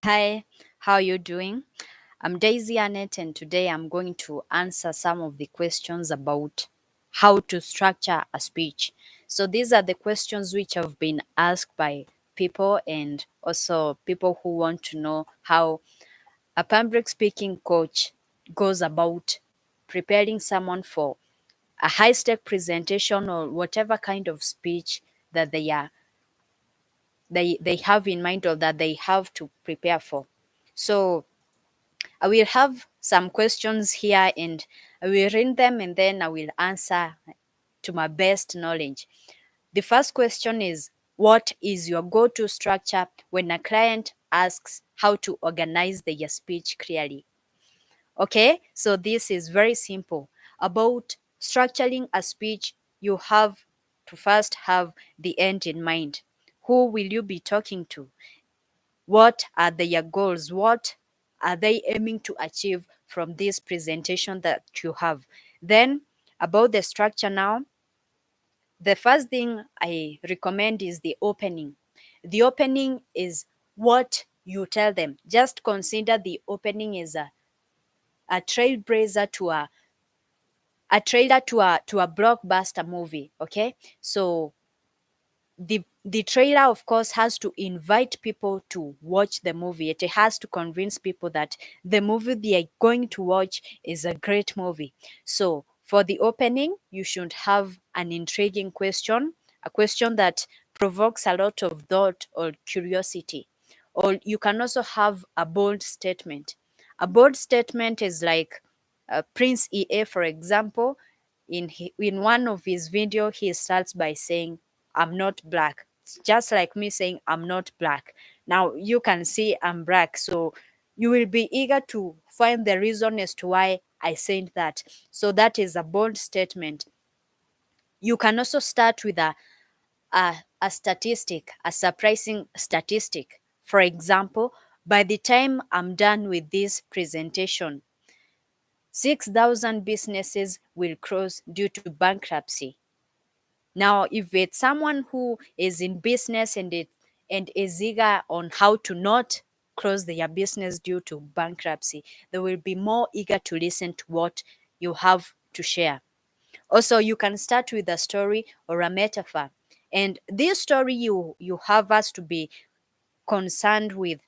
Hi, how are you doing? I'm Daisy Annette, and today I'm going to answer some of the questions about how to structure a speech. So, these are the questions which have been asked by people and also people who want to know how a public speaking coach goes about preparing someone for a high stake presentation or whatever kind of speech that they have in mind or that they have to prepare for. So I will have some questions here and I will read them and then I will answer to my best knowledge. The first question is, what is your go-to structure when a client asks how to organize their speech clearly? Okay, so this is very simple. About structuring a speech, you have to first have the end in mind. Who will you be talking to? What are their goals? What are they aiming to achieve from this presentation that you have? Then, about the structure now, the first thing I recommend is the opening. The opening is what you tell them. Just consider the opening as a trailblazer to a trailer to a blockbuster movie. Okay, so the trailer of course has to invite people to watch the movie. It has to convince people that the movie they are going to watch is a great movie. So for the opening, you should have an intriguing question, a question that provokes a lot of thought or curiosity. Or you can also have a bold statement. A bold statement is like Prince EA, for example. In one of his video, he starts by saying, I'm not black. It's just like me saying I'm not black. Now you can see I'm black, so you will be eager to find the reason as to why I said that. So that is a bold statement. You can also start with a statistic, a surprising statistic. For example, by the time I'm done with this presentation, 6,000 businesses will close due to bankruptcy. Now, if it's someone who is in business and is eager on how to not close their business due to bankruptcy, they will be more eager to listen to what you have to share. Also, you can start with a story or a metaphor. And this story you have us to be concerned with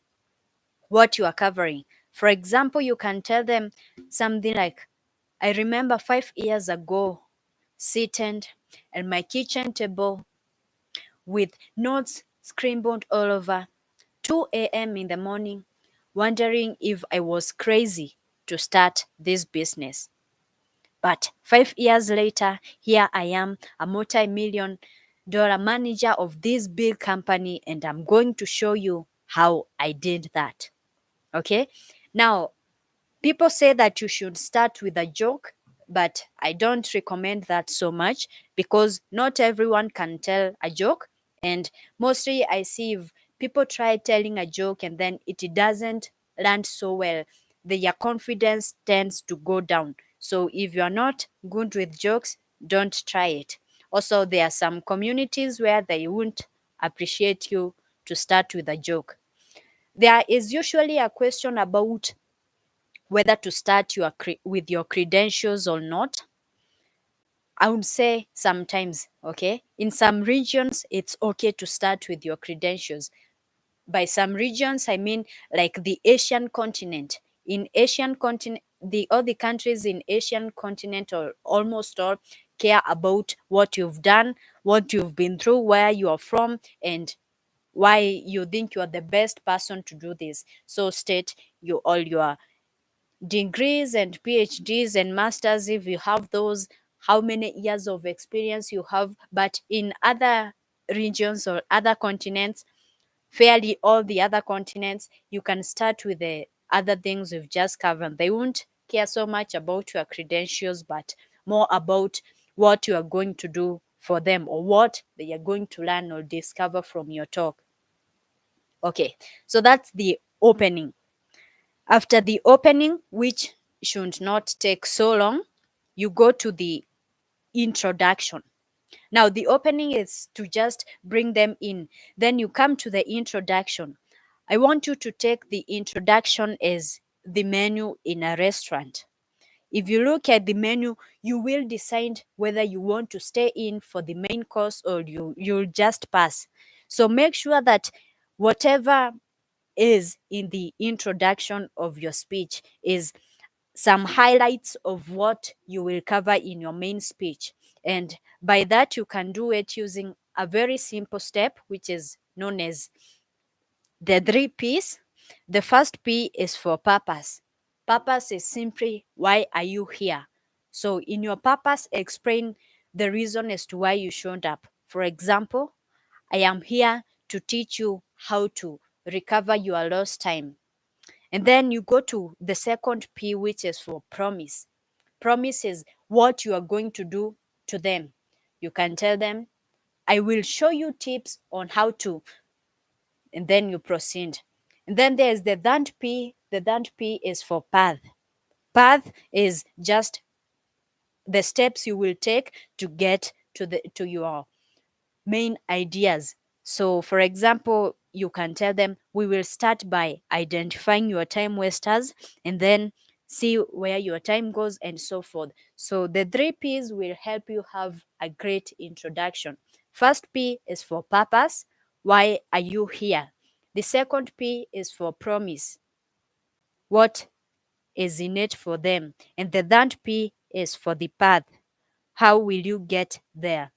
what you are covering. For example, you can tell them something like, I remember 5 years ago, seated at my kitchen table with notes scribbled all over, 2 a.m. in the morning, wondering if I was crazy to start this business. But 5 years later, here I am, a multi-million dollar manager of this big company, and I'm going to show you how I did that. Okay? Now, people say that you should start with a joke, but I don't recommend that so much because not everyone can tell a joke. And mostly I see if people try telling a joke and then it doesn't land so well, their confidence tends to go down. So if you're not good with jokes, don't try it. Also, there are some communities where they won't appreciate you to start with a joke. There is usually a question about whether to start with your credentials or not. I would say sometimes, okay? In some regions, it's okay to start with your credentials. By some regions, I mean like the Asian continent. In Asian continent, all the countries in Asian continent or almost all care about what you've done, what you've been through, where you are from, and why you think you are the best person to do this. So state all your degrees and PhDs and masters if you have those, how many years of experience you have. But in other regions or other continents, fairly all the other continents, you can start with the other things we've just covered. They won't care so much about your credentials, but more about what you are going to do for them or what they are going to learn or discover from your talk. Okay, so that's the opening. After the opening, which should not take so long, you go to the introduction. Now, the opening is to just bring them in. Then you come to the introduction. I want you to take the introduction as the menu in a restaurant. If you look at the menu, you will decide whether you want to stay in for the main course or you'll just pass. So make sure that whatever is in the introduction of your speech is some highlights of what you will cover in your main speech. And by that, you can do it using a very simple step, which is known as the 3 P's. The first P is for purpose. Purpose is simply, why are you here? So in your purpose, explain the reason as to why you showed up. For example, I am here to teach you how to recover your lost time. And then you go to the second P, which is for promise. Promise is what you are going to do to them. You can tell them, I will show you tips on how to, and then you proceed. And then there's the third P. The third P is for path. Path is just the steps you will take to get to your main ideas. So, for example, you can tell them, we will start by identifying your time wasters and then see where your time goes and so forth. So, the 3 P's will help you have a great introduction. First P is for purpose. Why are you here? The second P is for promise. What is in it for them? And the third P is for the path. How will you get there?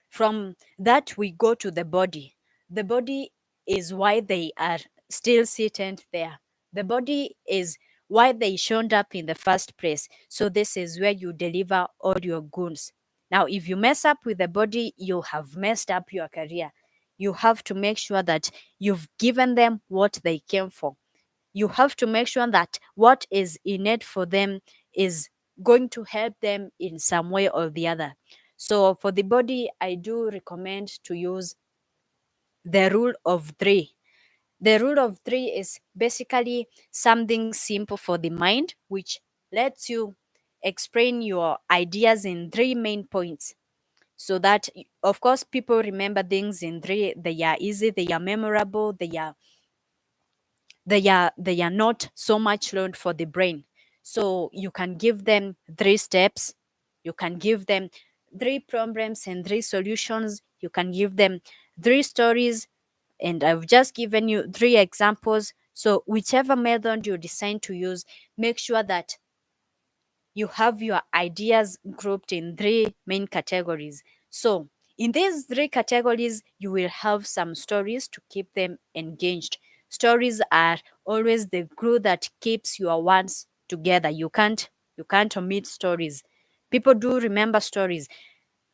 From that, we go to the body. The body is why they are still seated there. The body is why they showed up in the first place. So this is where you deliver all your goods. Now, if you mess up with the body, you have messed up your career. You have to make sure that you've given them what they came for. You have to make sure that what is in it for them is going to help them in some way or the other. So for the body, I do recommend to use the rule of three. The rule of three is basically something simple for the mind, which lets you explain your ideas in 3 main points. So that, of course, people remember things in three. They are easy, they are memorable, they are not so much load for the brain. So you can give them 3 steps, you can give them 3 problems and 3 solutions, you can give them 3 stories, and I've just given you 3 examples. So whichever method you decide to use, make sure that you have your ideas grouped in 3 main categories. So, in these 3 categories, you will have some stories to keep them engaged. Stories are always the glue that keeps your words together. You can't omit stories. People do remember stories.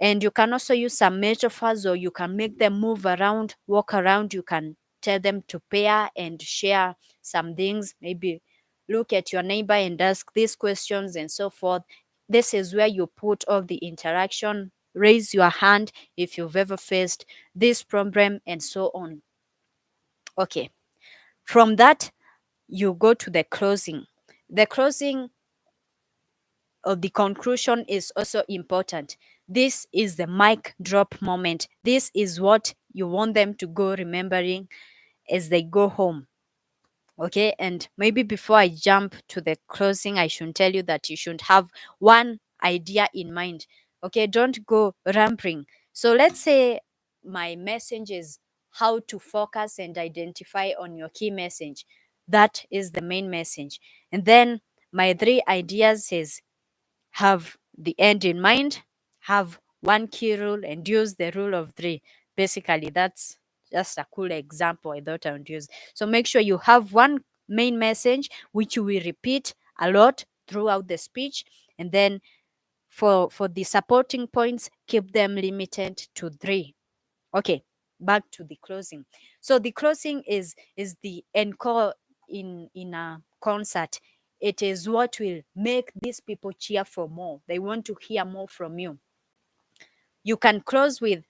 And you can also use some metaphors, or you can make them move around, walk around. You can tell them to pair and share some things. Maybe look at your neighbor and ask these questions and so forth. This is where you put all the interaction. Raise your hand if you've ever faced this problem and so on. Okay. From that, you go to the closing. The closing of the conclusion is also important. This is the mic drop moment. This is what you want them to go remembering as they go home. Okay, and maybe before I jump to the closing, I should tell you that you should have one idea in mind. Okay, don't go rambling. So let's say my message is how to focus and identify on your key message. That is the main message. And then my 3 ideas is have the end in mind, have one key rule, and use the rule of three. Basically, that's just a cool example I thought I would use. So make sure you have one main message which you will repeat a lot throughout the speech, and then for the supporting points, keep them limited to 3. Okay, back to the closing. So the closing is the encore in a concert. It is what will make these people cheer for more. They want to hear more from you. You can close with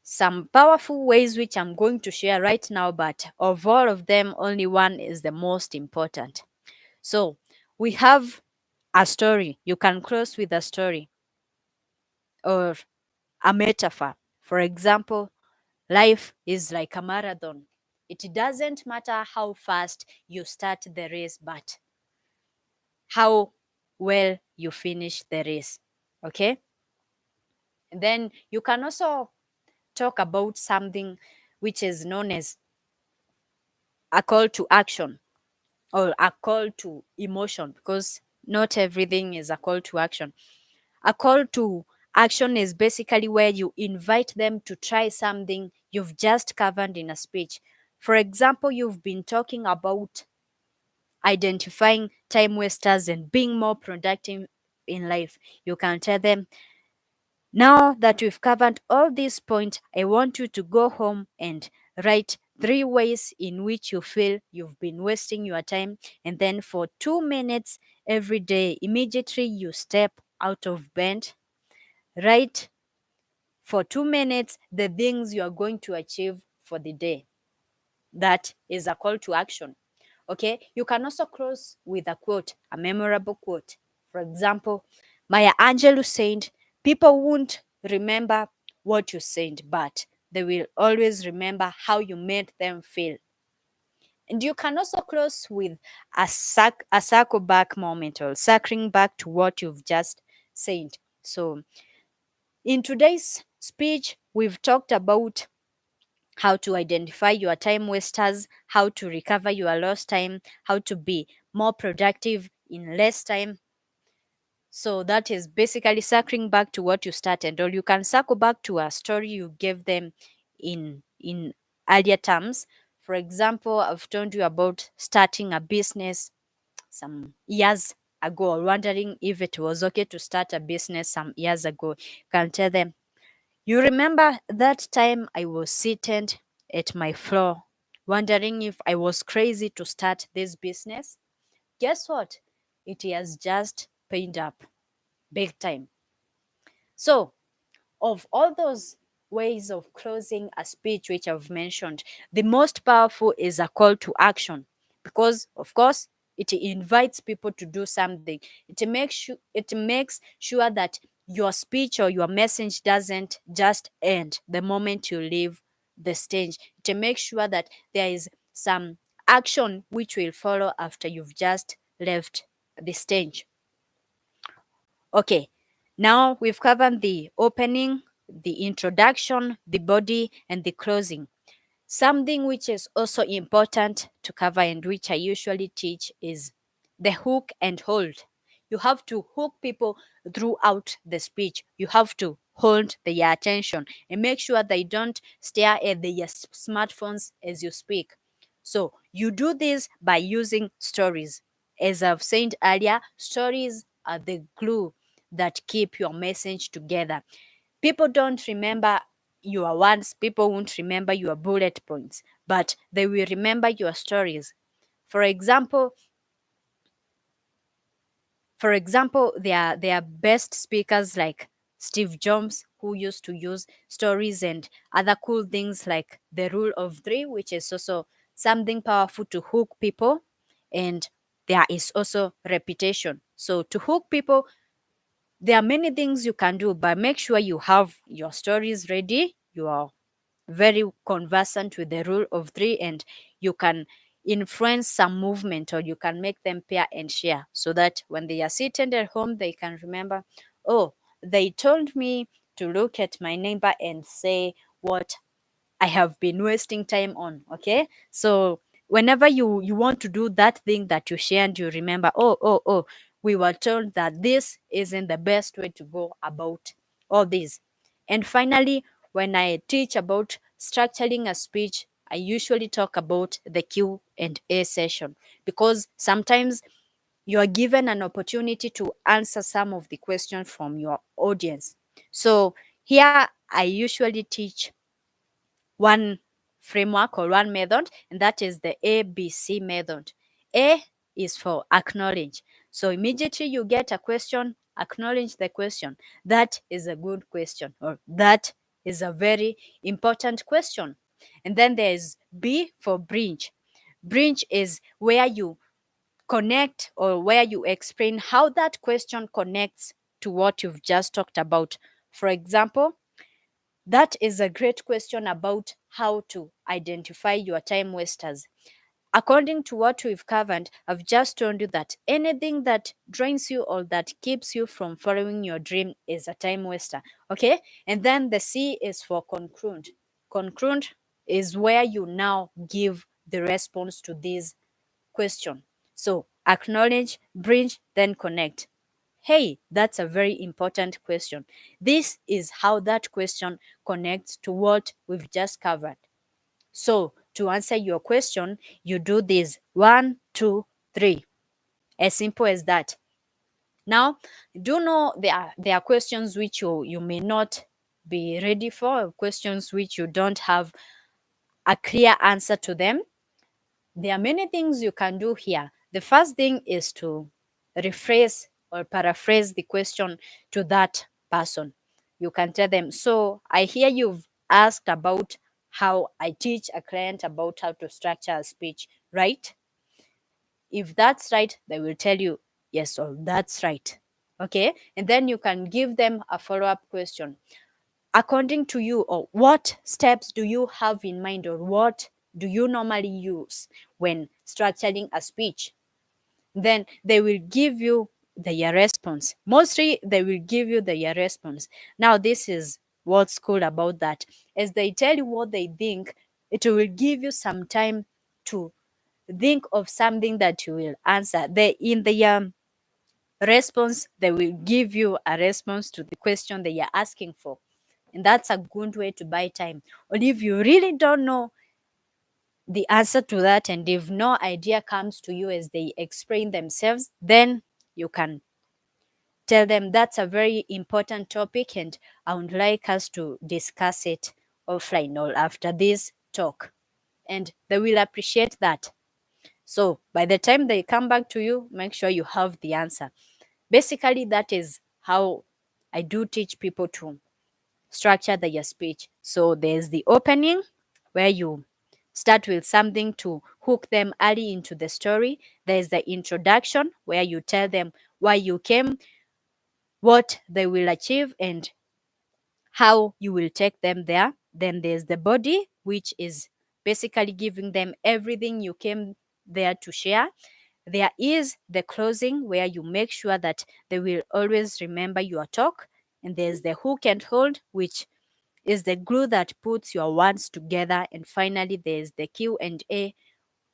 some powerful ways which I'm going to share right now, but of all of them, only one is the most important. So we have a story. You can close with a story or a metaphor. For example, life is like a marathon. It doesn't matter how fast you start the race, but how well you finish the race. Okay? And then you can also talk about something which is known as a call to action or a call to emotion, because not everything is a call to action. A call to action is basically where you invite them to try something you've just covered in a speech. For example, you've been talking about identifying time wasters and being more productive in life. You can tell them, now that we've covered all these points, I want you to go home and write 3 ways in which you feel you've been wasting your time. And then for 2 minutes every day, immediately you step out of bed, write for 2 minutes the things you are going to achieve for the day. That is a call to action. Okay, you can also close with a quote, a memorable quote. For example, Maya Angelou said, people won't remember what you said, but they will always remember how you made them feel. And you can also close with a circle back moment, or circling back to what you've just said. So in today's speech, we've talked about how to identify your time wasters, how to recover your lost time, how to be more productive in less time. So that is basically circling back to what you started, or you can circle back to a story you gave them in earlier terms. For example, I've told you about starting a business some years ago, or wondering if it was okay to start a business some years ago. You can tell them, you remember that time I was seated at my floor, wondering if I was crazy to start this business? Guess what? It has just paid up big time. So, of all those ways of closing a speech which I've mentioned, the most powerful is a call to action, because, of course, it invites people to do something. It makes sure that your speech or your message doesn't just end the moment you leave the stage. It makes sure that there is some action which will follow after you've just left the stage. Okay, now we've covered the opening, the introduction, the body, and the closing. Something which is also important to cover and which I usually teach is the hook and hold. You have to hook people throughout the speech. You have to hold their attention and make sure they don't stare at their smartphones as you speak. So you do this by using stories. As I've said earlier, stories are the glue that keep your message together. People don't remember your words, people won't remember your bullet points, but they will remember your stories. For example, there are best speakers like Steve Jobs, who used to use stories and other cool things like the rule of three, which is also something powerful to hook people. And there is also repetition. So to hook people, there are many things you can do, but make sure you have your stories ready. You are very conversant with the rule of three, and you can influence some movement, or you can make them pair and share, so that when they are seated at home, they can remember, oh, they told me to look at my neighbor and say what I have been wasting time on. Okay. So whenever you want to do that thing that you shared, you remember, oh, we were told that this isn't the best way to go about all this. And finally, when I teach about structuring a speech, I usually talk about the Q&A session, because sometimes you are given an opportunity to answer some of the questions from your audience. So here I usually teach one framework or one method, and that is the ABC method. A is for acknowledge. So immediately you get a question, acknowledge the question. That is a good question, or that is a very important question. And then there is B for bridge. Bridge is where you connect, or where you explain how that question connects to what you've just talked about. For example, That is a great question about how to identify your time wasters. According to what we've covered, I've just told you that anything that drains you or that keeps you from following your dream is a time waster. Okay? And then the C is for conclude. Conclude is where you now give the response to this question. So acknowledge, bridge, then connect. Hey, that's a very important question. This is how that question connects to what we've just covered. So, to answer your question, you do this 1, 2, 3. As simple as that. Now, do know there are questions which you may not be ready for, questions which you don't have a clear answer to them. There are many things you can do here. The first thing is to rephrase or paraphrase the question to that person. You can tell them, so I hear you've asked about how I teach a client about how to structure a speech, right? If that's right, they will tell you, yes, or that's right. Okay. And then you can give them a follow up question. According to you, or what steps do you have in mind, or what do you normally use when structuring a speech? Then they will give you their response. Mostly they will give you their response. Now, this is what's cool about that. As they tell you what they think, it will give you some time to think of something that you will answer. They in the response, they will give you a response to the question they are asking for. And that's a good way to buy time. Or if you really don't know the answer to that, and if no idea comes to you as they explain themselves, then you can tell them that's a very important topic and I would like us to discuss it offline or after this talk. And they will appreciate that. So by the time they come back to you, make sure you have the answer. Basically, that is how I do teach people to structure their speech. So there's the opening, where you start with something to hook them early into the story. There's the introduction, where you tell them why you came, what they will achieve, and how you will take them there. Then there's the body, which is basically giving them everything you came there to share. There is the closing, where you make sure that they will always remember your talk. And there's the hook and hold, which is the glue that puts your words together. And finally, there's the Q&A,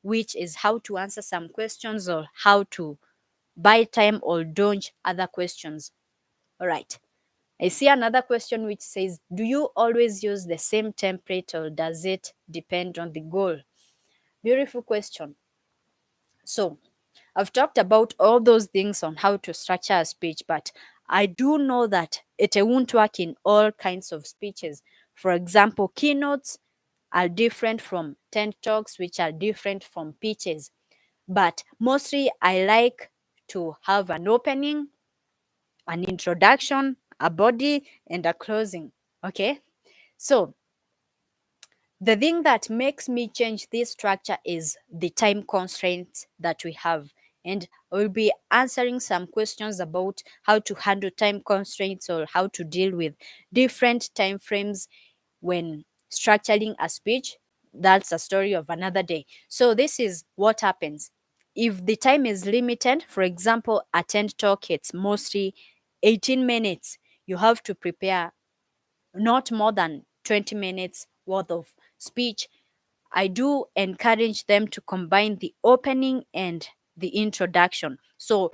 which is how to answer some questions or how to buy time or dodge other questions. All right. I see another question which says, do you always use the same template or does it depend on the goal? Beautiful question. So, I've talked about all those things on how to structure a speech, but I do know that it won't work in all kinds of speeches. For example, keynotes are different from TED Talks, which are different from pitches. But mostly, I like to have an opening, an introduction, a body, and a closing. Okay? So, the thing that makes me change this structure is the time constraints that we have. And I will be answering some questions about how to handle time constraints or how to deal with different time frames when structuring a speech. That's a story of another day. So, this is what happens. If the time is limited, for example, a TED talk, it's mostly 18 minutes. You have to prepare not more than 20 minutes worth of speech. I do encourage them to combine the opening and the introduction. So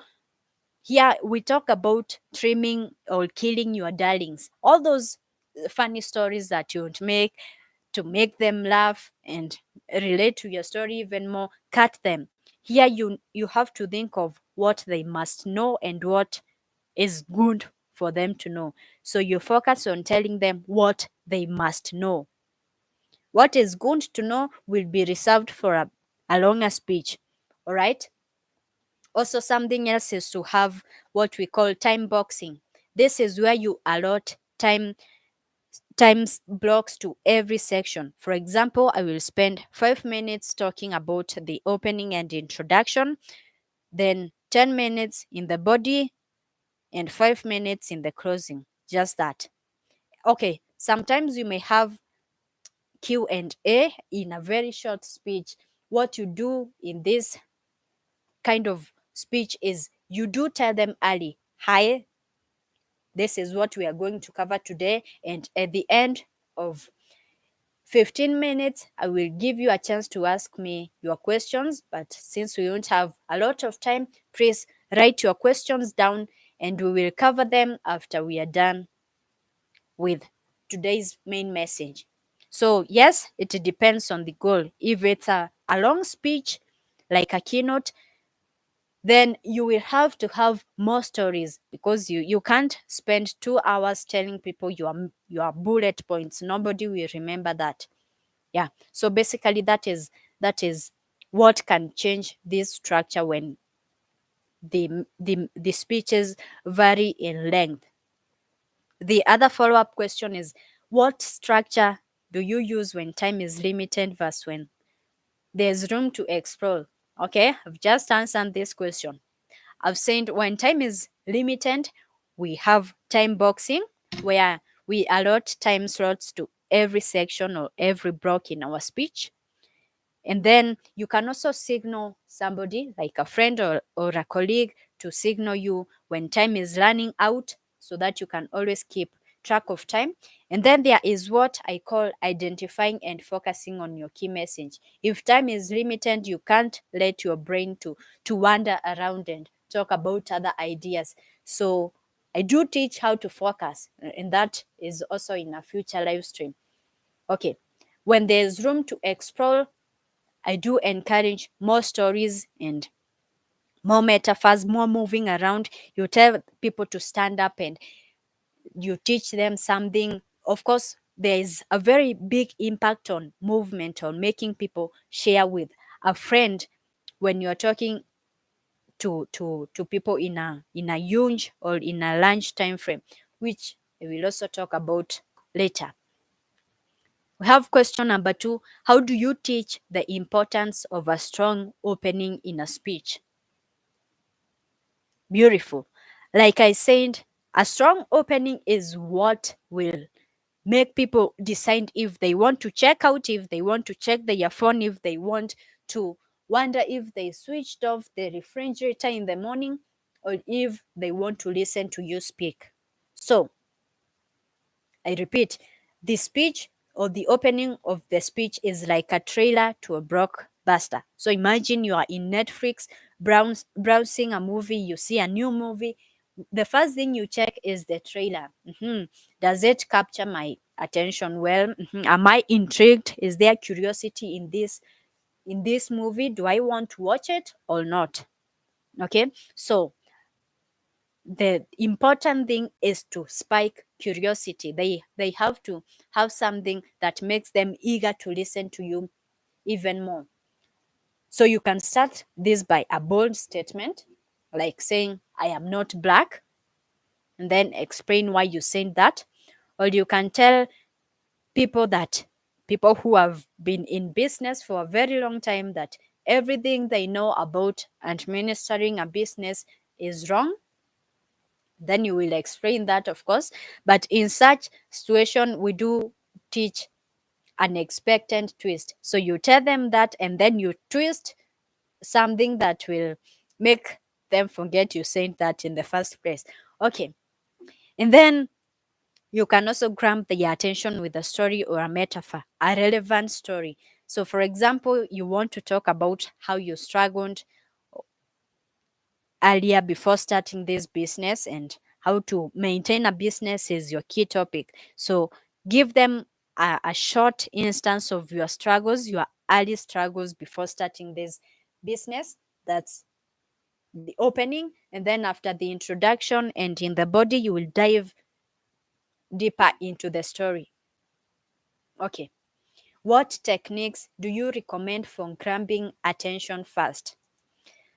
here we talk about trimming or killing your darlings. All those funny stories that you would make to make them laugh and relate to your story even more, cut them. Here you have to think of what they must know and what is good for them to know. So you focus on telling them what they must know. What is good to know will be reserved for a longer speech. All right. Also, something else is to have what we call time boxing. This is where you allot times blocks to every section. For example, I will spend 5 minutes talking about the opening and introduction, then 10 minutes in the body, and 5 minutes in the closing. Just that. Okay, Sometimes you may have Q&A in a very short speech. What you do in this kind of speech is you do tell them early, hi, this is what we are going to cover today. And at the end of 15 minutes, I will give you a chance to ask me your questions. But since we won't have a lot of time, please write your questions down and we will cover them after we are done with today's main message. So, yes, it depends on the goal. If it's a long speech, like a keynote, then you will have to have more stories, because you can't spend 2 hours telling people your bullet points. Nobody will remember that. Yeah. So basically that is what can change this structure when the speeches vary in length. The other follow-up question is, what structure do you use when time is limited versus when there's room to explore? Okay, I've just answered this question. I've said when time is limited, we have time boxing, where we allot time slots to every section or every block in our speech. And then you can also signal somebody, like a friend or a colleague, to signal you when time is running out, so that you can always keep track of time. And then there is what I call identifying and focusing on your key message. If time is limited, you can't let your brain to wander around and talk about other ideas. So I do teach how to focus, and that is also in a future live stream. Okay. When there's room to explore, I do encourage more stories and more metaphors, more moving around. You tell people to stand up and you teach them something. Of course, there is a very big impact on movement, on making people share with a friend when you're talking to people in a huge or in a lunch time frame, which we will also talk about later. We have question number 2. How do you teach the importance of a strong opening in a speech? Beautiful. Like I said, a strong opening is what will make people decide if they want to check out, if they want to check their phone, if they want to wonder if they switched off the refrigerator in the morning, or if they want to listen to you speak. So, I repeat, the speech or the opening of the speech is like a trailer to a blockbuster. So imagine you are in Netflix browsing a movie, you see a new movie. The first thing you check is the trailer. Does it capture my attention well? Am I intrigued? Is there curiosity in this movie? Do I want to watch it or not? Okay, so the important thing is to spike curiosity. They have to have something that makes them eager to listen to you even more. So you can start this by a bold statement, like saying, I am not black, and then explain why you said that. Or you can tell people who have been in business for a very long time, that everything they know about administering a business is wrong. Then you will explain that, of course. But in such situation, we do teach an expectant twist. So you tell them that, and then you twist something that will make them forget you said that in the first place. Okay. And then you can also grab their attention with a story or a metaphor, a relevant story. So, for example, you want to talk about how you struggled earlier before starting this business, and how to maintain a business is your key topic. So give them a short instance of your struggles, your early struggles before starting this business. That's the opening. And then after the introduction and in the body, you will dive deeper into the story. Okay. What techniques do you recommend for grabbing attention first?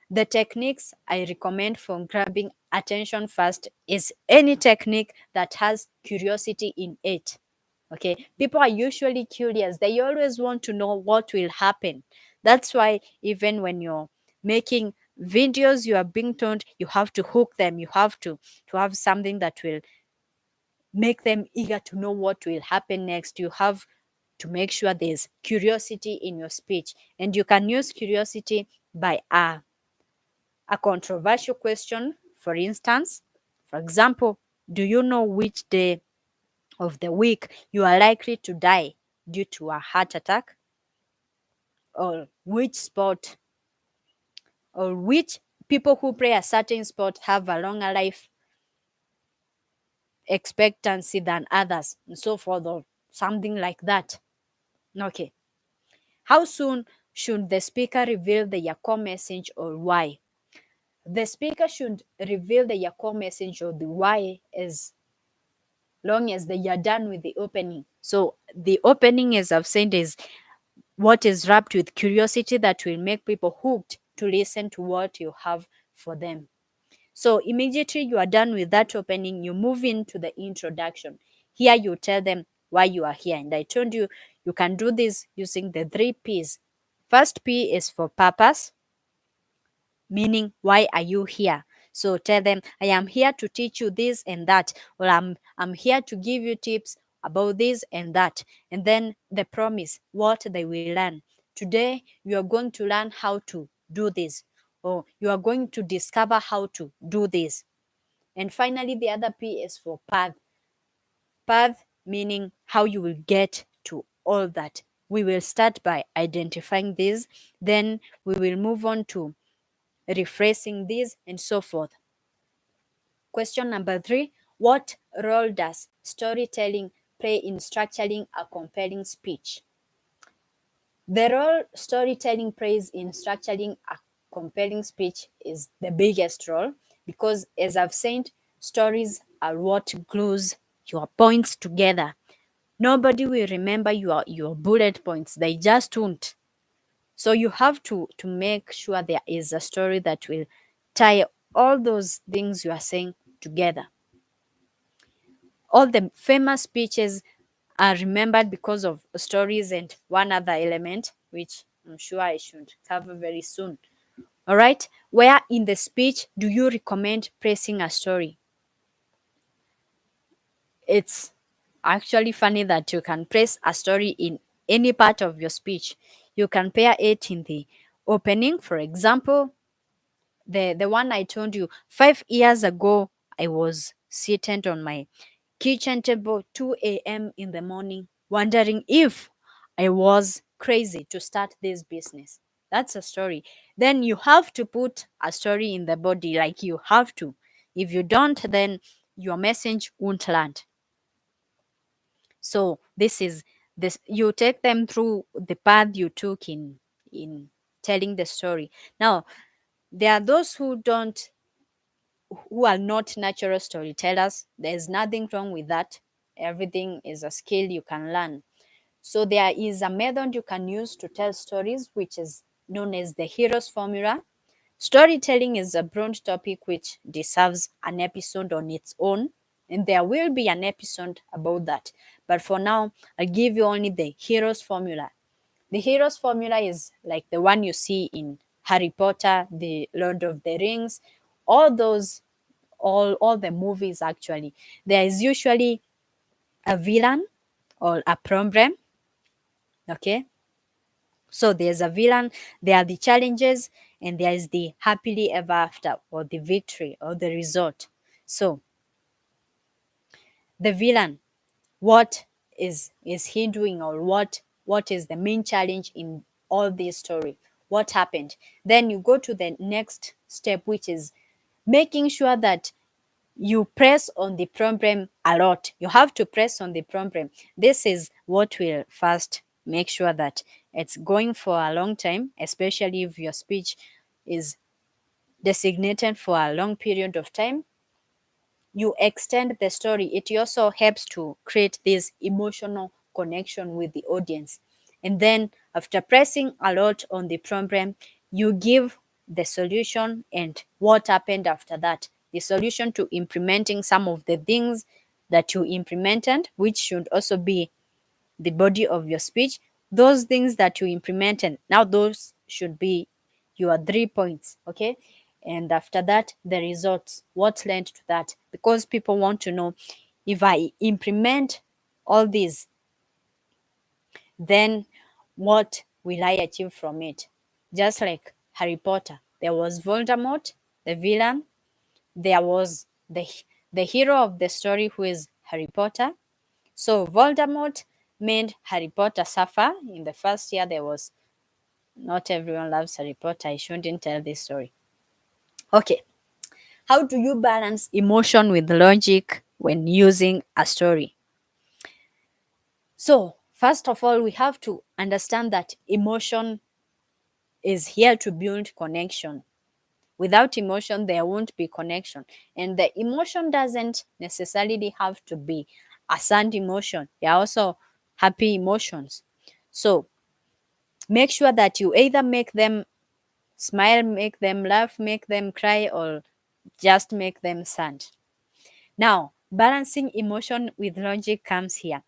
The techniques I recommend for grabbing attention first is any technique that has curiosity in it. Okay, people are usually curious. They always want to know what will happen. That's why even when you're making videos, you are being told you have to hook them. You have to have something that will make them eager to know what will happen next. You have to make sure there's curiosity in your speech. And you can use curiosity by a controversial question, for instance. For example, do you know which day of the week you are likely to die due to a heart attack? Or which sport, or which people who play a certain sport have a longer life expectancy than others, and so forth, or something like that. Okay. How soon should the speaker reveal the Yako message, or why? The speaker should reveal the Yako message or the why as long as they are done with the opening. So the opening, as I've said, is what is wrapped with curiosity that will make people hooked to listen to what you have for them. So immediately you are done with that opening, you move into the introduction. Here you tell them why you are here. And I told you, you can do this using the 3 P's. First P is for purpose, meaning why are you here? So tell them, I am here to teach you this and that, or I'm here to give you tips about this and that. And then the promise, what they will learn. Today you are going to learn how to do this, or you are going to discover how to do this. And finally, the other P is for path. Path meaning how you will get to all that. We will start by identifying this, then we will move on to rephrasing this, and so forth. Question number 3. What role does storytelling play in structuring a compelling speech? The role storytelling plays in structuring a compelling speech is the biggest role, because, as I've said, stories are what glues your points together. Nobody will remember your bullet points, they just won't. So you have to make sure there is a story that will tie all those things you are saying together. All the famous speeches are remembered because of stories and one other element, which I'm sure I should cover very soon. All right. Where in the speech do you recommend placing a story? It's actually funny that you can place a story in any part of your speech. You can pair it in the opening, for example, the one I told you 5 years ago. I was seated on my kitchen table 2 a.m. in the morning, wondering if I was crazy to start this business. That's a story. Then you have to put a story in the body, like you have to. If you don't, then your message won't land. So this is this, you take them through the path you took in telling the story. Now, there are those who are not natural storytellers. There's nothing wrong with that. Everything is a skill you can learn. So there is a method you can use to tell stories, which is known as the hero's formula. Storytelling is a broad topic which deserves an episode on its own, and there will be an episode about that. But for now, I'll give you only the hero's formula. The hero's formula is like the one you see in Harry Potter, the Lord of the Rings, all those, all the movies actually. There is usually a villain or a problem. Okay. So there's a villain, there are the challenges, and there is the happily ever after, or the victory, or the result. So the villain, what is he doing, or what is the main challenge in all this story? What happened? Then you go to the next step, which is making sure that you press on the problem a lot. You have to press on the problem. This is what will first make sure that it's going for a long time, especially if your speech is designated for a long period of time. You extend the story. It also helps to create this emotional connection with the audience. And then after pressing a lot on the problem, you give the solution and what happened after that. The solution to implementing some of the things that you implemented, which should also be the body of your speech. Those things that you implemented, now those should be your 3 points. Okay. And after that, the results, what led to that, because people want to know If I implement all these, then what will I achieve from it? Just like Harry Potter, there was Voldemort, the villain, there was the hero of the story, who is Harry Potter. So Voldemort made Harry Potter suffer. In the first year, there was not everyone loves Harry Potter. I shouldn't tell this story. Okay. How do you balance emotion with logic when using a story? So, first of all, we have to understand that emotion is here to build connection. Without emotion, there won't be connection. And the emotion doesn't necessarily have to be a sad emotion. There are also happy emotions. So, make sure that you either make them smile, make them laugh, make them cry, or just make them sad. Now, balancing emotion with logic comes here.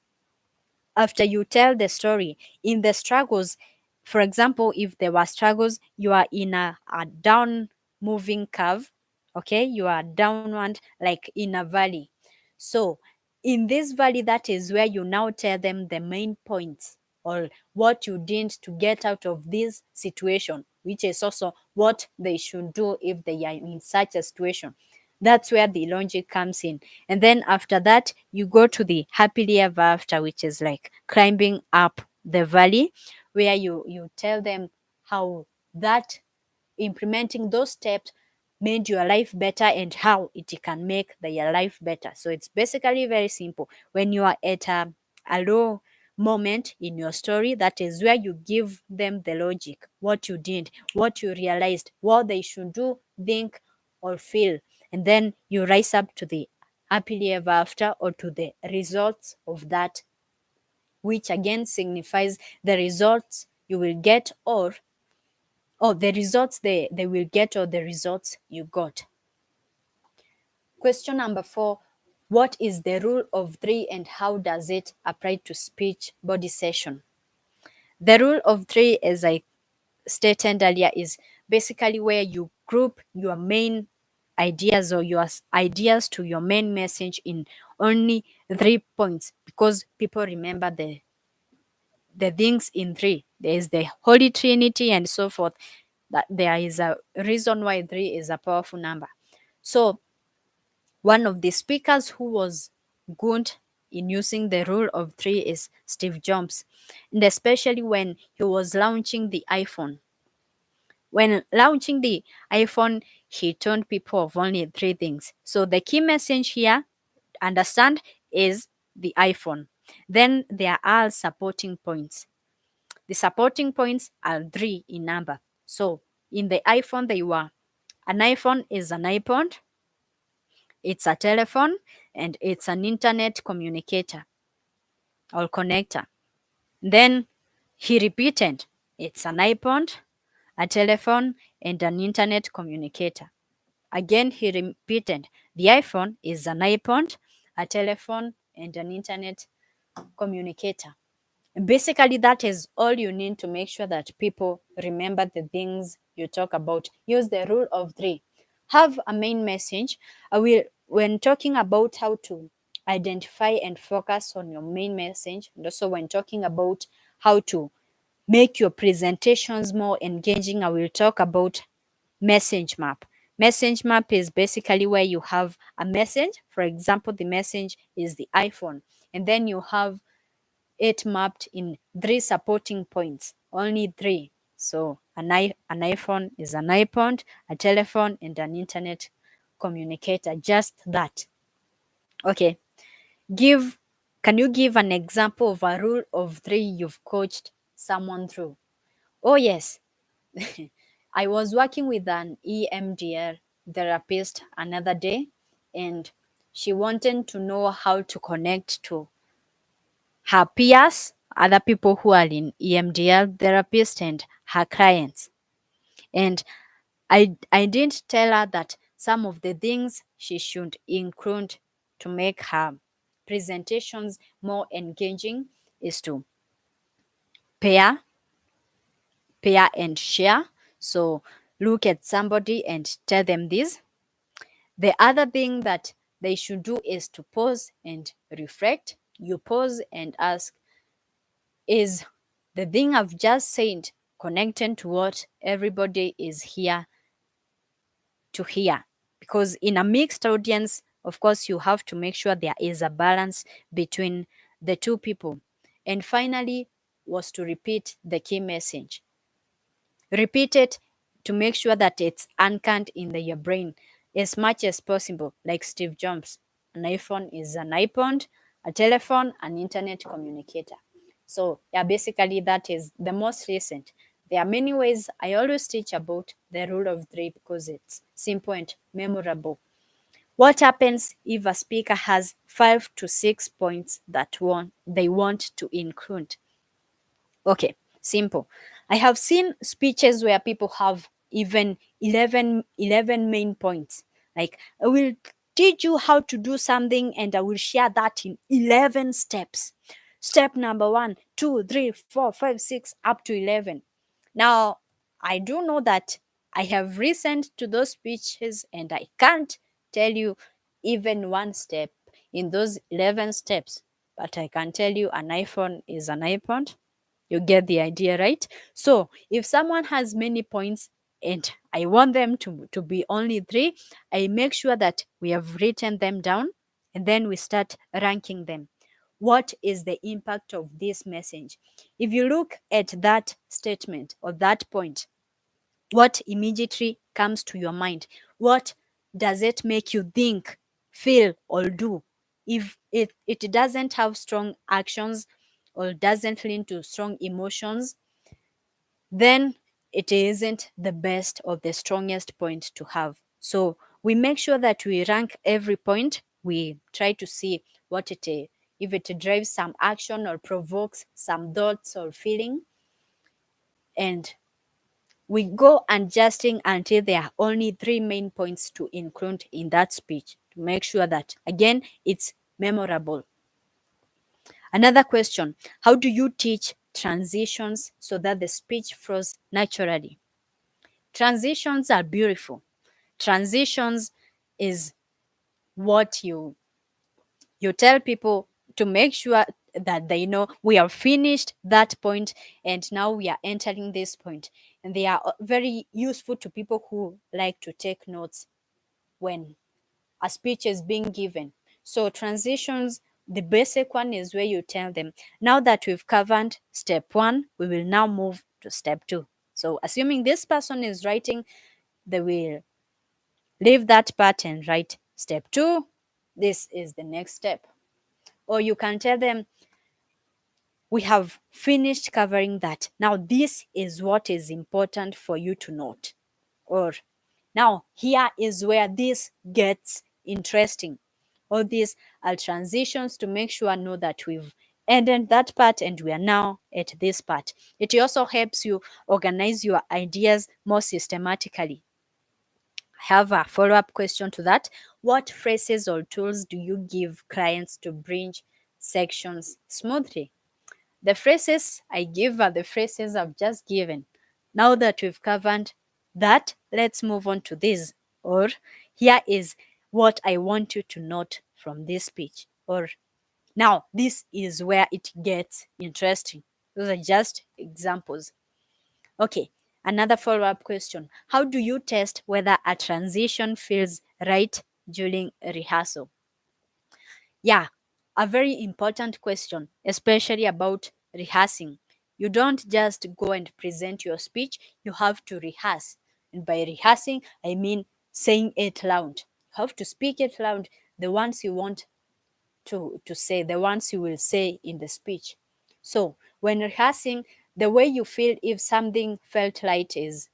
After you tell the story, in the struggles, for example, if there were struggles, you are in a down moving curve, okay? You are downward, like in a valley. So, in this valley, that is where you now tell them the main points or what you did to get out of this situation, which is also what they should do if they are in such a situation. That's where the logic comes in. And then after that, you go to the happily ever after, which is like climbing up the valley, where you tell them how that implementing those steps made your life better and how it can make your life better. So it's basically very simple. When you are at a low moment in your story, that is where you give them the logic, what you did, what you realized, what they should do, think, or feel. And then you rise up to the happily ever after, or to the results of that, which again signifies the results you will get, or the results they will get, or the results you got. Question number 4. What is the rule of 3 and how does it apply to speech body session? The rule of 3, as I stated earlier, is basically where you group your main ideas or your ideas to your main message in only 3 points, because people remember the things in 3. There is the Holy Trinity and so forth. That there is a reason why 3 is a powerful number. So one of the speakers who was good in using the rule of 3 is Steve Jobs, and especially when he was launching the iPhone. When launching the iPhone, he told people of only 3 things. So the key message here, understand, is the iPhone. Then there are supporting points. The supporting points are 3 in number. So in the iPhone, they were: an iPhone is an iPod, it's a telephone, and it's an internet communicator or connector. Then he repeated, it's an iPod, a telephone, and an internet communicator. Again, he repeated, the iPhone is an iPod, a telephone, and an internet communicator. Basically, that is all you need to make sure that people remember the things you talk about. Use the rule of 3. Have a main message. When talking about how to identify and focus on your main message, and also when talking about how to make your presentations more engaging, I will talk about message map. Message map is basically where you have a message. For example, the message is the iPhone, and then you have it mapped in 3 supporting points, only 3. So an iPhone is an iPod, a telephone, and an internet communicator. Just that. Okay. Can you give an example of a rule of 3 you've coached someone through? Oh yes. I was working with an EMDR therapist another day, and she wanted to know how to connect to her peers, other people who are in EMDR therapist, and her clients. And I didn't tell her that some of the things she should include to make her presentations more engaging is to pair, and share. So look at somebody and tell them this. The other thing that they should do is to pause and reflect. You pause and ask, is the thing I've just said connected to what everybody is here to hear? Because in a mixed audience, of course, you have to make sure there is a balance between the two people. And finally, was to repeat the key message. Repeat it to make sure that it's anchored in your brain as much as possible, like Steve Jobs. An iPhone is an iPod, a telephone, an internet communicator. So, yeah, basically, that is the most recent. There are many ways. I always teach about the rule of three because it's simple and memorable. What happens if a speaker has 5 to 6 points that they want to include? Okay, simple. I have seen speeches where people have even 11 main points. Like, I will teach you how to do something and I will share that in 11 steps. Step number 1, 2, 3, 4, 5, 6, up to 11. Now, I do know that I have listened to those speeches and I can't tell you even one step in those 11 steps, but I can tell you an iPhone is an iPod. You get the idea, right? So if someone has many points and I want them to be only three, I make sure that we have written them down and then we start ranking them. What is the impact of this message? If you look at that statement or that point, what immediately comes to your mind? What does it make you think, feel, or do? If it doesn't have strong actions or doesn't lean to strong emotions, then it isn't the best or the strongest point to have. So we make sure that we rank every point. We try to see what it is, if it drives some action or provokes some thoughts or feeling, and we go adjusting until there are only three main points to include in that speech to make sure that, again, it's memorable. Another question: how do you teach transitions so that the speech flows naturally? Transitions are beautiful. Transitions is what you tell people to make sure that they know we have finished that point and now we are entering this point. And they are very useful to people who like to take notes when a speech is being given. So transitions, the basic one is where you tell them, now that we've covered step one, we will now move to step two. So assuming this person is writing, they will leave that part and write step two. This is the next step. Or you can tell them, we have finished covering that. Now, this is what is important for you to note. Or now, here is where this gets interesting. All these are transitions to make sure know that we've ended that part and we are now at this part. It also helps you organize your ideas more systematically. I have a follow-up question to that. What phrases or tools do you give clients to bridge sections smoothly? The phrases I give are the phrases I've just given. Now that we've covered that, let's move on to this. Or, here is what I want you to note from this speech. Or, now this is where it gets interesting. Those are just examples. Okay, another follow up question: how do you test whether a transition feels right during rehearsal? Yeah, a very important question, especially about rehearsing. You don't just go and present your speech, you have to rehearse. And by rehearsing, I mean saying it loud. You have to speak it loud, the ones you want to say, the ones you will say in the speech. So, when rehearsing, the way you feel if something felt light is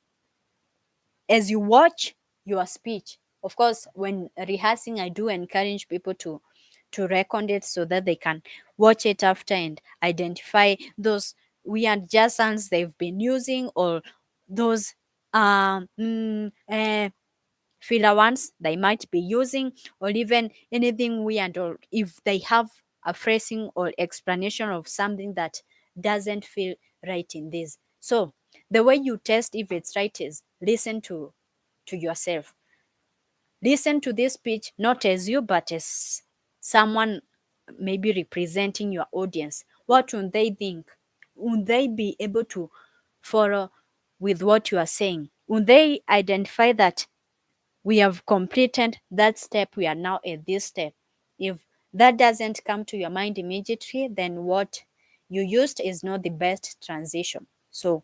as you watch your speech. Of course, when rehearsing, I do encourage people to record it so that they can watch it after and identify those weird jazz sounds they've been using, or those filler ones they might be using, or even anything weird, or if they have a phrasing or explanation of something that doesn't feel right in this. So the way you test if it's right is listen to yourself. Listen to this speech not as you, but as someone maybe representing your audience. What would they think? Would they be able to follow with what you are saying? Would they identify that we have completed that step, we are now at this step? If that doesn't come to your mind immediately, then what you used is not the best transition. So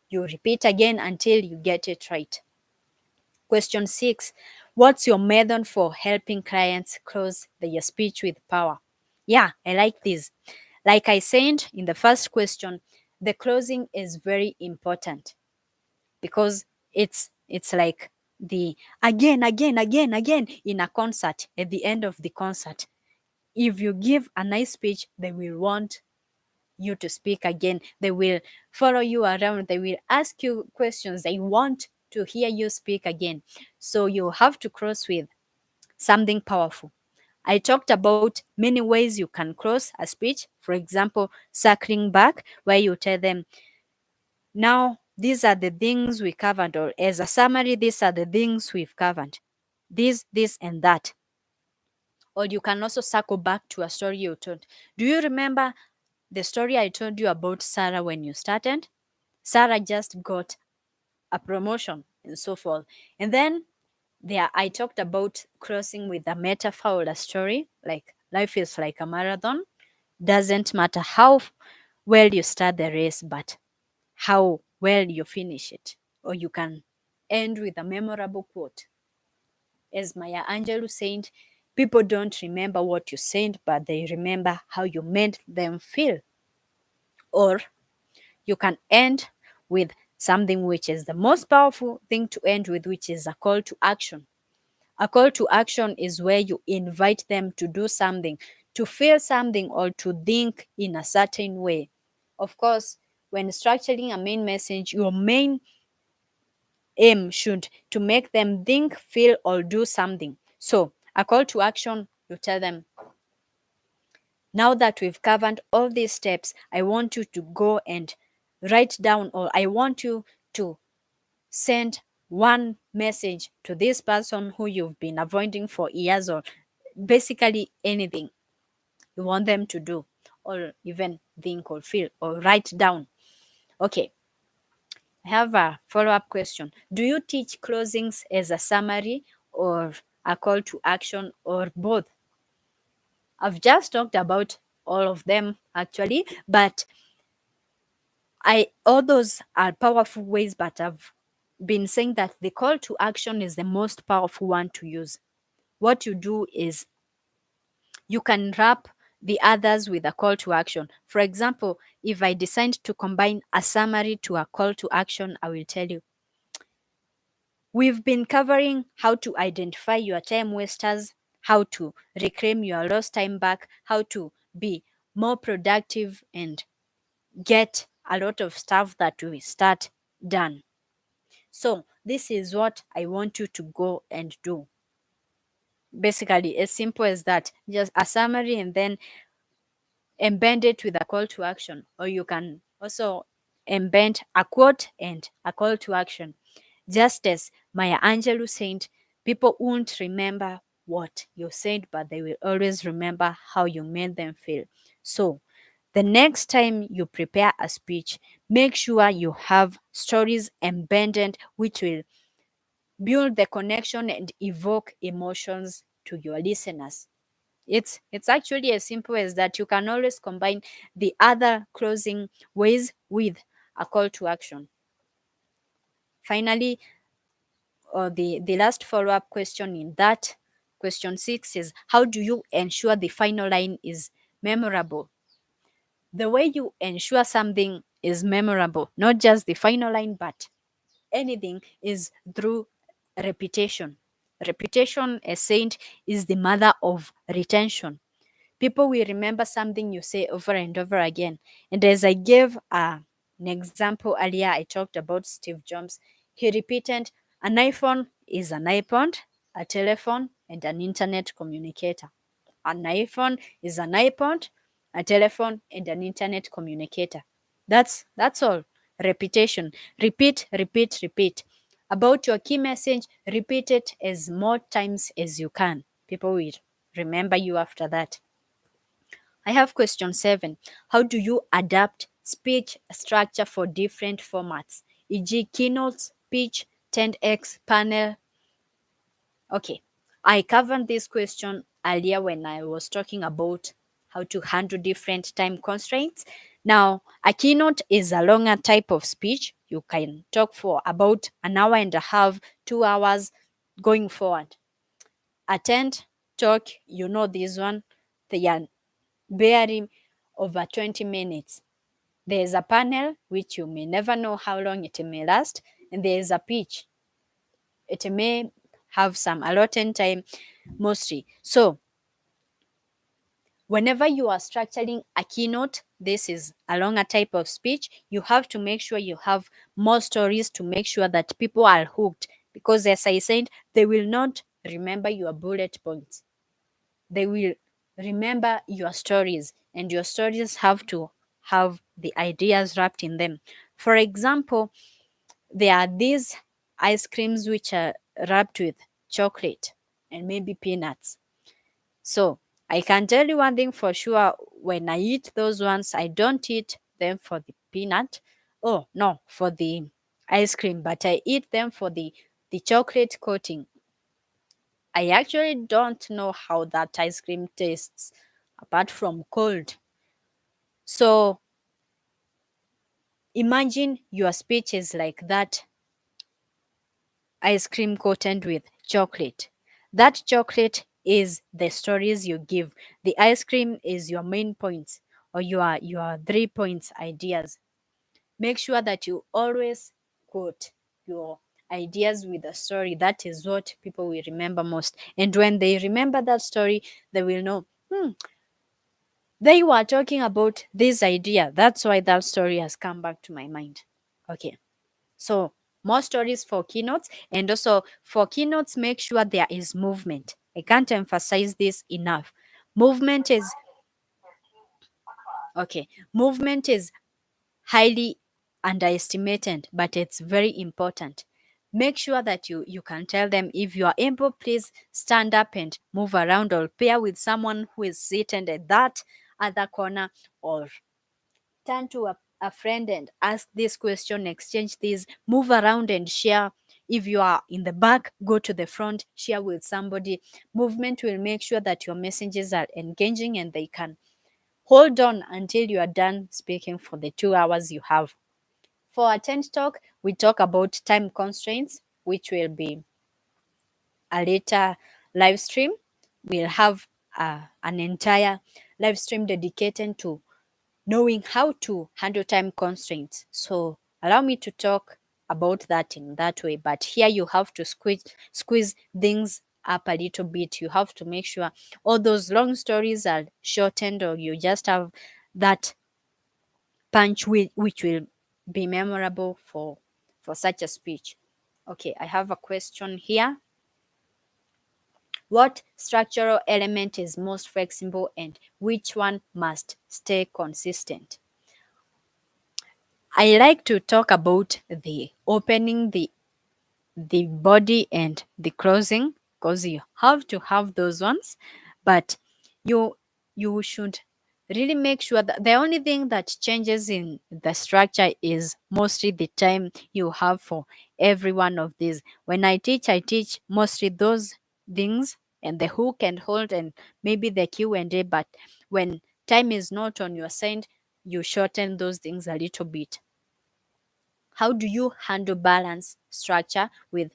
you repeat again until you get it right. Question 6. What's your method for helping clients close their speech with power? Yeah, I like this. Like I said in the first question, the closing is very important because it's like the again in a concert. At the end of the concert, if you give a nice speech, they will want you to speak again. They will follow you around. They will ask you questions. They want to hear you speak again. So you have to close with something powerful. I talked about many ways you can close a speech. For example, circling back, where you tell them, now these are the things we covered, or as a summary, these are the things we've covered. This, and that. Or you can also circle back to a story you told. Do you remember the story I told you about Sarah when you started? Sarah just got a promotion and so forth. And then there I talked about crossing with a metaphor or a story, like life is like a marathon. Doesn't matter how well you start the race, but how well you finish it. Or you can end with a memorable quote. As Maya Angelou said, people don't remember what you said, but they remember how you made them feel. Or you can end with something which is the most powerful thing to end with, which is a call to action. A call to action is where you invite them to do something, to feel something, or to think in a certain way. Of course, when structuring a main message, your main aim should to make them think, feel, or do something. So, a call to action, you tell them, now that we've covered all these steps, I want you to go and write down, or I want you to send one message to this person who you've been avoiding for years, or basically anything you want them to do, or even think or feel or write down. Okay, I have a follow up question. Do you teach closings as a summary or a call to action, or both? I've just talked about all of them actually, but I all those are powerful ways, but I've been saying that the call to action is the most powerful one to use. What you do is you can wrap the others with a call to action. For example, if I decide to combine a summary to a call to action, I will tell you, we've been covering how to identify your time wasters, how to reclaim your lost time back, how to be more productive and get a lot of stuff that we start done. So, this is what I want you to go and do. Basically, as simple as that, just a summary and then embed it with a call to action. Or you can also embed a quote and a call to action. Just as Maya Angelou said, people won't remember what you said, but they will always remember how you made them feel. So, the next time you prepare a speech, make sure you have stories embedded which will build the connection and evoke emotions to your listeners. It's actually as simple as that. You can always combine the other closing ways with a call to action. Finally, the last follow-up question in that question 6 is, how do you ensure the final line is memorable? The way you ensure something is memorable, not just the final line, but anything, is through repetition. Repetition, as said, is the mother of retention. People will remember something you say over and over again. And as I gave an example earlier, I talked about Steve Jobs. He repeated, an iPhone is an iPod, a telephone, and an internet communicator. An iPhone is an iPod, a telephone, and an internet communicator. That's all. Repetition. Repeat, repeat, repeat. about your key message, repeat it as more times as you can. People will remember you after that. I have question 7. How do you adapt speech structure for different formats, e.g., keynotes, pitch, 10x, panel? Okay, I covered this question earlier when I was talking about how to handle different time constraints. Now, a keynote is a longer type of speech. You can talk for about an hour and a half, 2 hours going forward. Attend talk, you know this one, they are barely over 20 minutes. There is a panel, which you may never know how long it may last, and there is a pitch. It may have some allotted time mostly. So, whenever you are structuring a keynote, this is a longer type of speech, you have to make sure you have more stories to make sure that people are hooked. Because, as I said, they will not remember your bullet points, they will remember your stories, and your stories have to have the ideas wrapped in them. For example, there are these ice creams which are wrapped with chocolate and maybe peanuts. So I can tell you one thing for sure, when I eat those ones, I don't eat them for the peanut. Oh, no, for the ice cream, but I eat them for the chocolate coating. I actually don't know how that ice cream tastes apart from cold. So imagine your speech is like that ice cream coated with chocolate. That chocolate is the stories you give. The ice cream is your main points, or your 3 points ideas. Make sure that you always quote your ideas with a story. That is what people will remember most. And when they remember that story, they will know, they were talking about this idea. That's why that story has come back to my mind. Okay. So, more stories for keynotes, and also for keynotes, make sure there is movement. I can't emphasize this enough. Movement is okay. Movement is highly underestimated, but it's very important. Make sure that you can tell them, if you are able, please stand up and move around, or pair with someone who is seated at that other corner, or turn to a friend and ask this question, exchange this, move around and share. If you are in the back, go to the front, share with somebody. Movement will make sure that your messages are engaging and they can hold on until you are done speaking for the 2 hours you have. For a TED talk, we talk about time constraints, which will be a later live stream. We'll have an entire live stream dedicated to knowing how to handle time constraints. So allow me to talk about that in that way. But here you have to squeeze things up a little bit. You have to make sure all those long stories are shortened, or you just have that punch which will be memorable for such a speech. Okay, I have a question here. What structural element is most flexible, and which one must stay consistent? I like to talk about the opening, the body, and the closing, because you have to have those ones, but you you should really make sure that the only thing that changes in the structure is mostly the time you have for every one of these. When I teach mostly those things, and the hook and hold, and maybe the Q&A, but when time is not on your side, you shorten those things a little bit. How do you handle balance structure with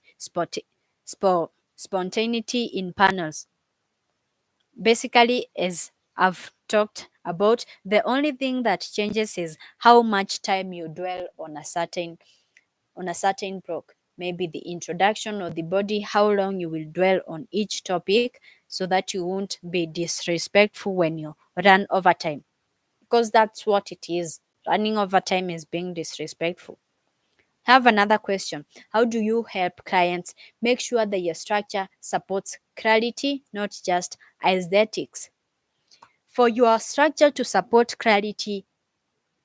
spontaneity in panels? Basically, as I've talked about, the only thing that changes is how much time you dwell on a certain block. Maybe the introduction or the body, how long you will dwell on each topic, so that you won't be disrespectful when you run over time. Because that's what it is. Running over time is being disrespectful. Have another question. How do you help clients make sure that your structure supports clarity, not just aesthetics? For your structure to support clarity,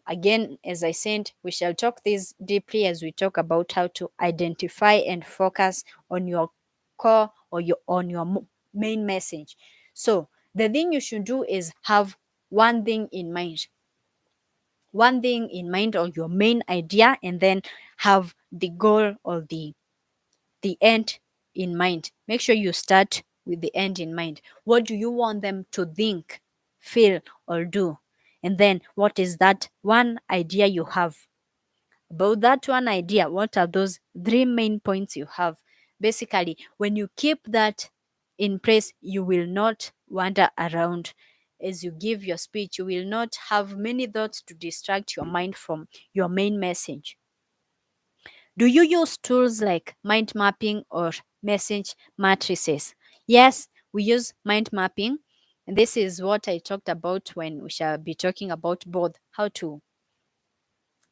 Again, as I said, we shall talk this deeply as we talk about how to identify and focus on your core or your main message. So the thing you should do is have one thing in mind, or your main idea, and then have the goal or the end in mind. Make sure you start with the end in mind. What do you want them to think, feel, or do? And then what is that one idea you have? About that one idea, what are those three main points you have? Basically, when you keep that in place, you will not wander around as you give your speech. You will not have many thoughts to distract your mind from your main message. Do you use tools like mind mapping or message matrices? Yes, we use mind mapping. And this is what I talked about when we shall be talking about both how to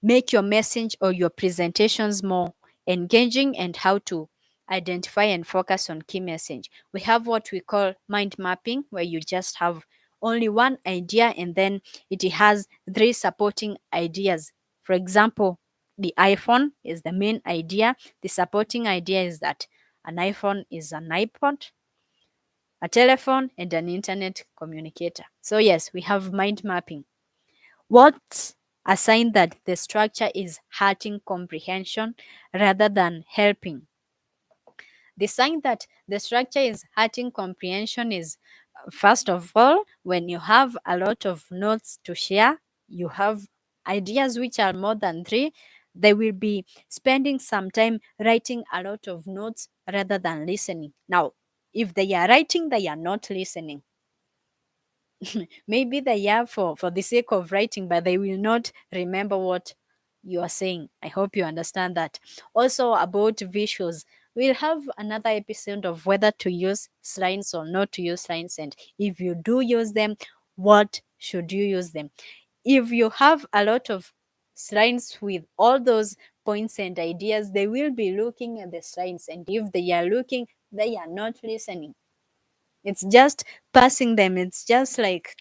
make your message or your presentations more engaging and how to identify and focus on key message. We have what we call mind mapping, where you just have only one idea and then it has three supporting ideas. For example, the iPhone is the main idea. The supporting idea is that an iPhone is an iPod, a telephone, and an internet communicator. So yes, we have mind mapping. What's a sign that the structure is hurting comprehension rather than helping? The sign that the structure is hurting comprehension is, first of all, when you have a lot of notes to share, you have ideas which are more than three, they will be spending some time writing a lot of notes rather than listening. Now, if they are writing, they are not listening. Maybe they are for the sake of writing, but they will not remember what you are saying. I hope you understand that. Also, about visuals, we'll have another episode of whether to use slides or not to use slides, and if you do use them, what should you use them? If you have a lot of slides with all those points and ideas, they will be looking at the slides, and if they are looking, they are not listening. It's just passing them. It's just like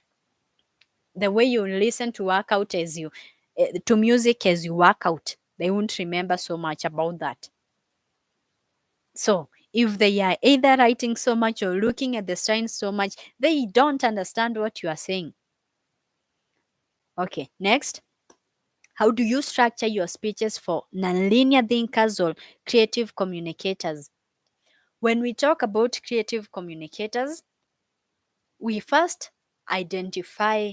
the way you listen to workout as you to music as you work out. They won't remember so much about that. So if they are either writing so much or looking at the signs so much, they don't understand what you are saying. Okay, next. How do you structure your speeches for nonlinear thinkers or creative communicators? When we talk about creative communicators, we first identify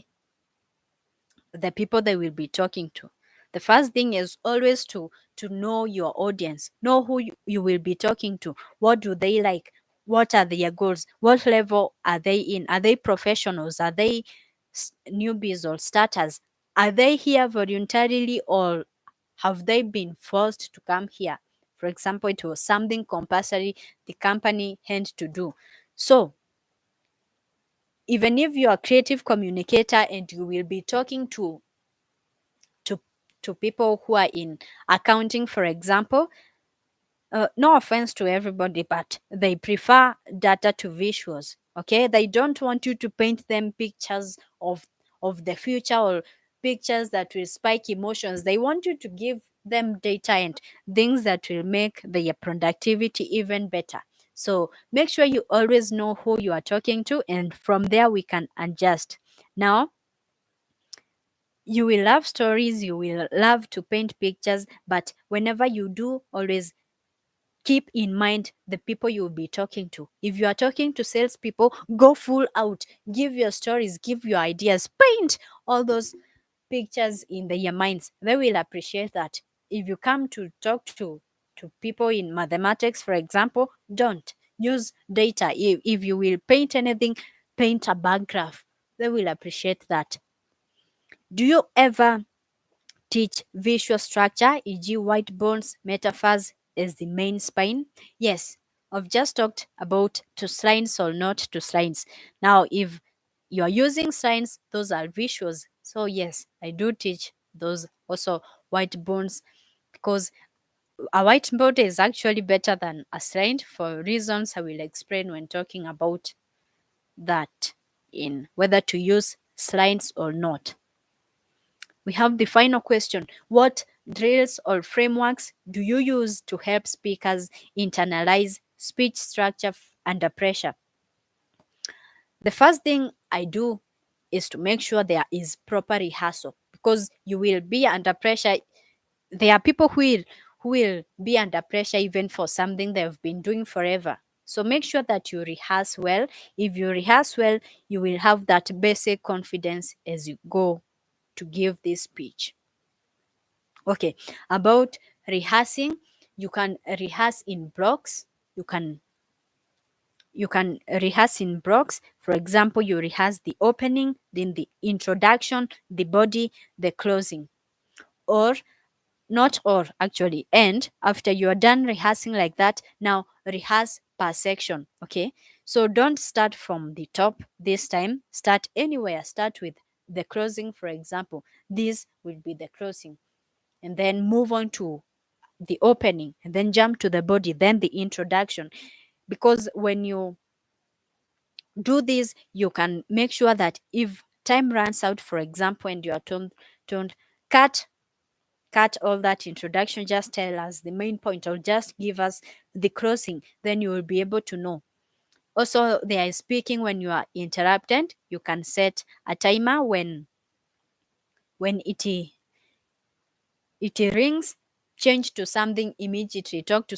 the people they will be talking to. The first thing is always to know your audience, know who you will be talking to. What do they like? What are their goals? What level are they in? Are they professionals? Are they newbies or starters? Are they here voluntarily or have they been forced to come here? For example, it was something compulsory the company had to do. So even if you're a creative communicator and you will be talking to to people who are in accounting, for example, no offense to everybody, but they prefer data to visuals. Okay, they don't want you to paint them pictures of the future or pictures that will spike emotions. They want you to give them data and things that will make their productivity even better. So make sure you always know who you are talking to, and from there we can adjust. Now, you will love stories, you will love to paint pictures, but whenever you do, always keep in mind the people you will be talking to. If you are talking to salespeople, go full out, give your stories, give your ideas, paint all those pictures in their minds. They will appreciate that. If you come to talk to people in mathematics, for example, don't use data. If you will paint anything, paint a bar graph. They will appreciate that. Do you ever teach visual structure, e.g., whiteboards, metaphors as the main spine? Yes, I've just talked about to slides or not to slides. Now, if you are using slides, those are visuals. So yes, I do teach those also whiteboards, because a whiteboard is actually better than a slide for reasons I will explain when talking about that, in whether to use slides or not. We have the final question. What drills or frameworks do you use to help speakers internalize speech structure under pressure? The first thing I do is to make sure there is proper rehearsal, because you will be under pressure. There are people who will be under pressure even for something they've been doing forever. So make sure that you rehearse well. If you rehearse well, you will have that basic confidence as you go to give this speech. Okay, about rehearsing, you can rehearse in blocks. You can rehearse in blocks. For example, you rehearse the opening, then the introduction, the body, the closing. Or not or actually, and after you are done rehearsing like that, now rehearse per section. Okay, so don't start from the top this time. Start anywhere. Start with the closing, for example. This will be the closing, and then move on to the opening, and then jump to the body, then the introduction. Because when you do this, you can make sure that if time runs out, for example, and you are told cut all that introduction, just tell us the main point, or just give us the closing, then you will be able to know. Also, there is speaking when you are interrupted. You can set a timer when it rings, change to something immediately, talk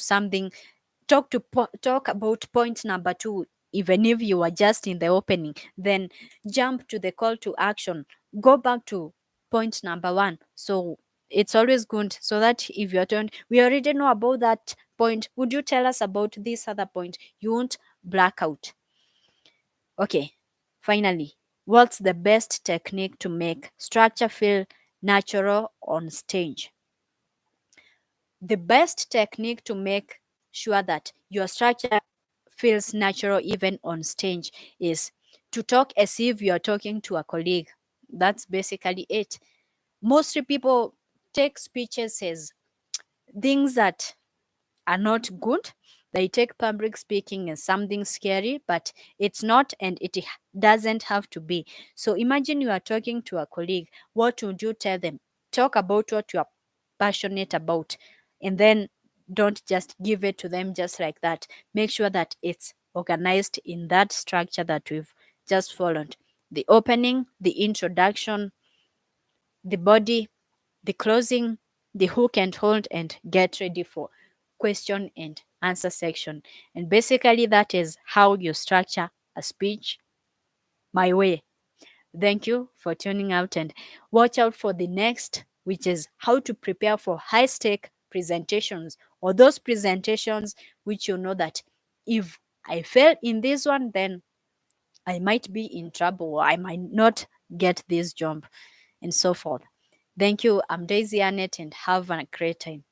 about point number 2. Even if you are just in the opening, then jump to the call to action, go back to point number 1. So it's always good, so that if you're told we already know about that point, would you tell us about this other point, you won't black out. Okay, finally, what's the best technique to make structure feel natural on stage? The best technique to make sure that your structure feels natural even on stage is to talk as if you're talking to a colleague. That's basically it. Most people take speeches as things that are not good. They take public speaking as something scary, but it's not, and it doesn't have to be. So imagine you are talking to a colleague. What would you tell them? Talk about what you are passionate about, and then don't just give it to them just like that. Make sure that it's organized in that structure that we've just followed: the opening, the introduction, the body, the closing, the hook and hold, and get ready for question and answer section. And basically, that is how you structure a speech my way. Thank you for tuning out, and watch out for the next, which is how to prepare for high stake presentations, or those presentations which you know that if I fail in this one, then I might be in trouble, or I might not get this job, and so forth. Thank you. I'm Daisy Annette, and have a great time.